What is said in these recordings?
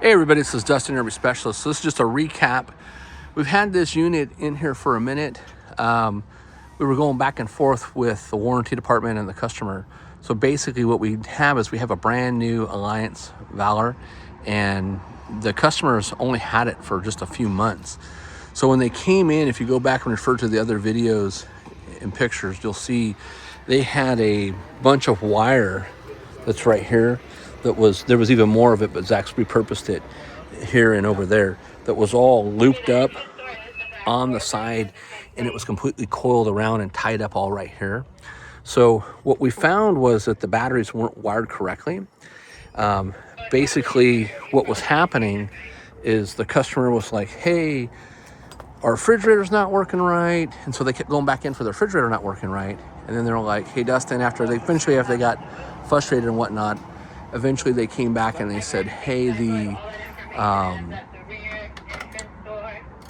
Hey everybody, this is Dustin, Interview Specialist. So this is just a recap. We've had this unit in here for a minute. We were going back and forth with the warranty department and the customer. So basically what we have is we have a brand new Alliance Valor, and the customers only had it for just a few months. So when they came in, if you go back and refer to the other videos and pictures, you'll see they had a bunch of wire that's right here. There was even more of it, but Zach's repurposed it here and over there. That was all looped up on the side, and it was completely coiled around and tied up all right here. So what we found was that the batteries weren't wired correctly. Basically, what was happening is the customer was like, "Hey, our refrigerator's not working right," and so they kept going back in for the refrigerator not working right. And then they're like, "Hey, Dustin," after they got frustrated and whatnot, eventually they came back and they said, "Hey, I'm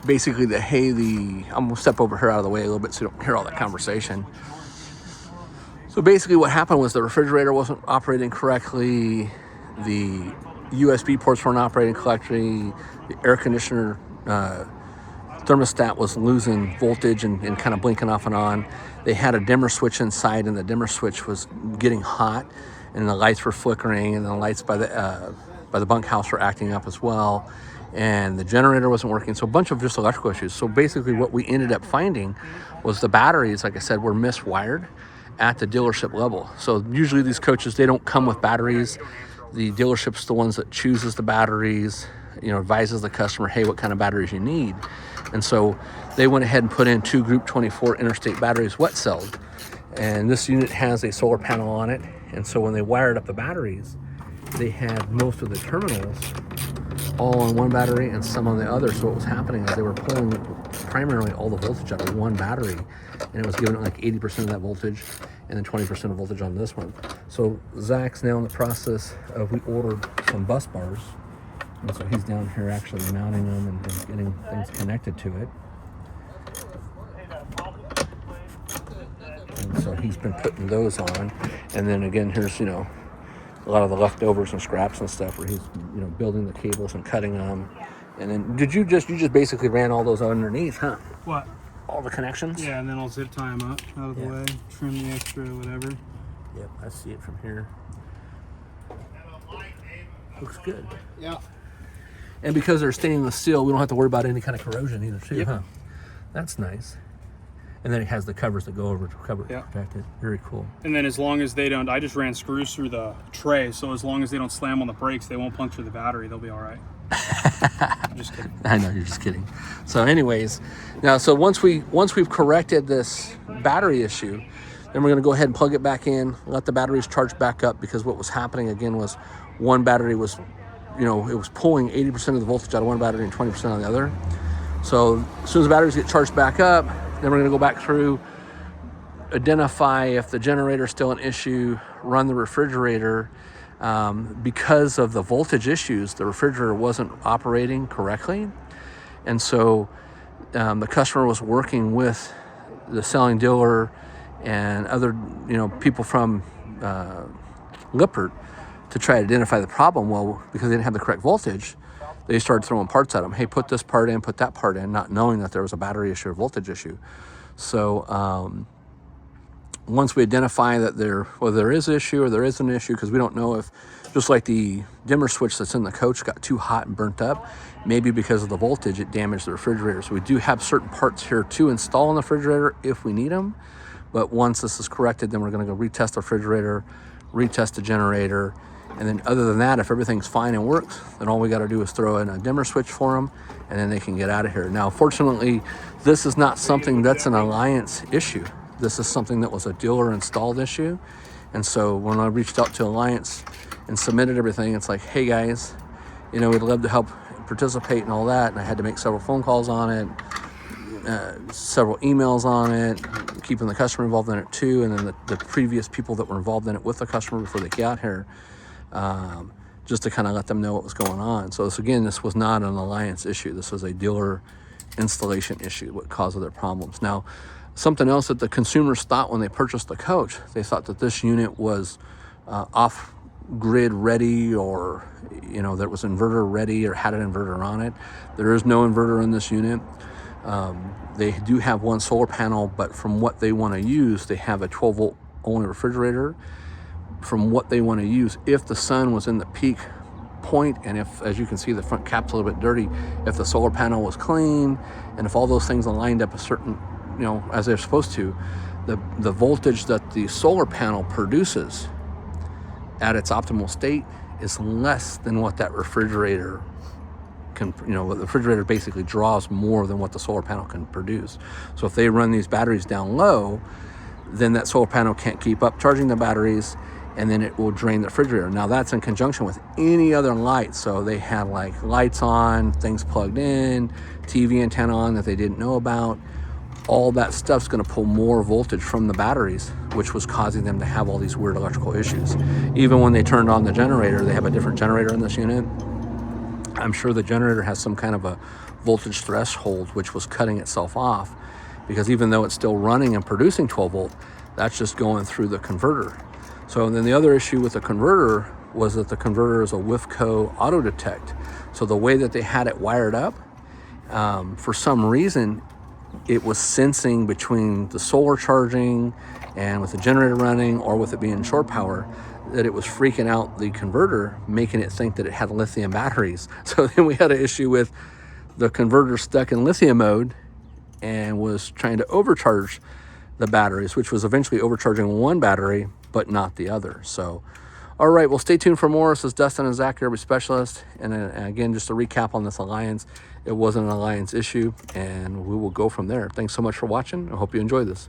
gonna step over here out of the way a little bit so you don't hear all that conversation." So basically what happened was the refrigerator wasn't operating correctly, the USB ports weren't operating correctly, the air conditioner thermostat was losing voltage and kind of blinking off and on. They had a dimmer switch inside, and the dimmer switch was getting hot, and the lights were flickering, and the lights by the bunkhouse were acting up as well, and the generator wasn't working. So a bunch of just electrical issues. So basically what we ended up finding was the batteries, like I said, were miswired at the dealership level. So usually these coaches, they don't come with batteries. The dealership's the ones that chooses the batteries, advises the customer, hey, what kind of batteries you need. And so they went ahead and put in 2 Group 24 interstate batteries wet celled. And this unit has a solar panel on it. And so when they wired up the batteries, they had most of the terminals all on one battery and some on the other. So what was happening is they were pulling primarily all the voltage out of one battery, and it was giving it like 80% of that voltage and then 20% of voltage on this one. So Zach's now in the process of, we ordered some bus bars, and so he's down here actually mounting them and getting things connected to it. And so he's been putting those on, and then again here's a lot of the leftovers and scraps and stuff where he's building the cables and cutting them. And then you just basically ran all those underneath, huh? What? All the connections? Yeah, and then I'll zip tie them up out of the way, trim the extra whatever. Yep, I see it from here. Looks good. Yeah. And because they're stainless steel, we don't have to worry about any kind of corrosion either, too, huh? That's nice. And then it has the covers that go over to cover protect it. Very cool. And then as long as they don't, I just ran screws through the tray, so as long as they don't slam on the brakes, they won't puncture the battery. They'll be all right. I'm just kidding. I know, you're just kidding. So anyways, now, so once we've corrected this battery issue, then we're going to go ahead and plug it back in, let the batteries charge back up, because what was happening again was one battery was, it was pulling 80% of the voltage out of one battery and 20% on the other. So as soon as the batteries get charged back up, then we're going to go back through, identify if the generator is still an issue, run the refrigerator. Because of the voltage issues, the refrigerator wasn't operating correctly. And so the customer was working with the selling dealer and other people from Lippert to try to identify the problem. Well, because they didn't have the correct voltage, they started throwing parts at them. Hey, put this part in, put that part in, not knowing that there was a battery issue or voltage issue. So once we identify that there is an issue or there is an issue, because we don't know if, just like the dimmer switch that's in the coach got too hot and burnt up, maybe because of the voltage it damaged the refrigerator. So we do have certain parts here to install in the refrigerator if we need them. But once this is corrected, then we're going to go retest the refrigerator, retest the generator. And then other than that, if everything's fine and works, then all we got to do is throw in a dimmer switch for them, and then they can get out of here. Now, fortunately, this is not something that's an Alliance issue. This is something that was a dealer installed issue. And so when I reached out to Alliance and submitted everything, it's like, hey guys, we'd love to help participate and all that. And I had to make several phone calls on it, several emails on it, keeping the customer involved in it too. And then the previous people that were involved in it with the customer before they got here, just to kind of let them know what was going on. So this was not an Alliance issue. This was a dealer installation issue, what caused their problems. Now, something else that the consumers thought when they purchased the coach, they thought that this unit was off grid ready, or that was inverter ready or had an inverter on it. There is no inverter in this unit. They do have one solar panel, but from what they want to use, they have a 12 volt only refrigerator. From what they want to use, if the sun was in the peak point, and if, as you can see, the front cap's a little bit dirty, if the solar panel was clean, and if all those things aligned up a certain, as they're supposed to, the voltage that the solar panel produces at its optimal state is less than what that refrigerator can, the refrigerator basically draws more than what the solar panel can produce. So if they run these batteries down low, then that solar panel can't keep up charging the batteries, and then it will drain the refrigerator. Now that's in conjunction with any other lights. So they had like lights on, things plugged in, TV antenna on that they didn't know about. All that stuff's gonna pull more voltage from the batteries, which was causing them to have all these weird electrical issues. Even when they turned on the generator, they have a different generator in this unit. I'm sure the generator has some kind of a voltage threshold which was cutting itself off, because even though it's still running and producing 12 volt, that's just going through the converter. So then the other issue with the converter was that the converter is a WIFCO auto detect. So the way that they had it wired up, for some reason, it was sensing between the solar charging and with the generator running, or with it being short power, that it was freaking out the converter, making it think that it had lithium batteries. So then we had an issue with the converter stuck in lithium mode and was trying to overcharge the batteries, which was eventually overcharging one battery, but not the other. So, all right, well, stay tuned for more. This is Dustin and Zach, Airby Specialist. And again, just to recap on this Alliance, it wasn't an Alliance issue, and we will go from there. Thanks so much for watching. I hope you enjoyed this.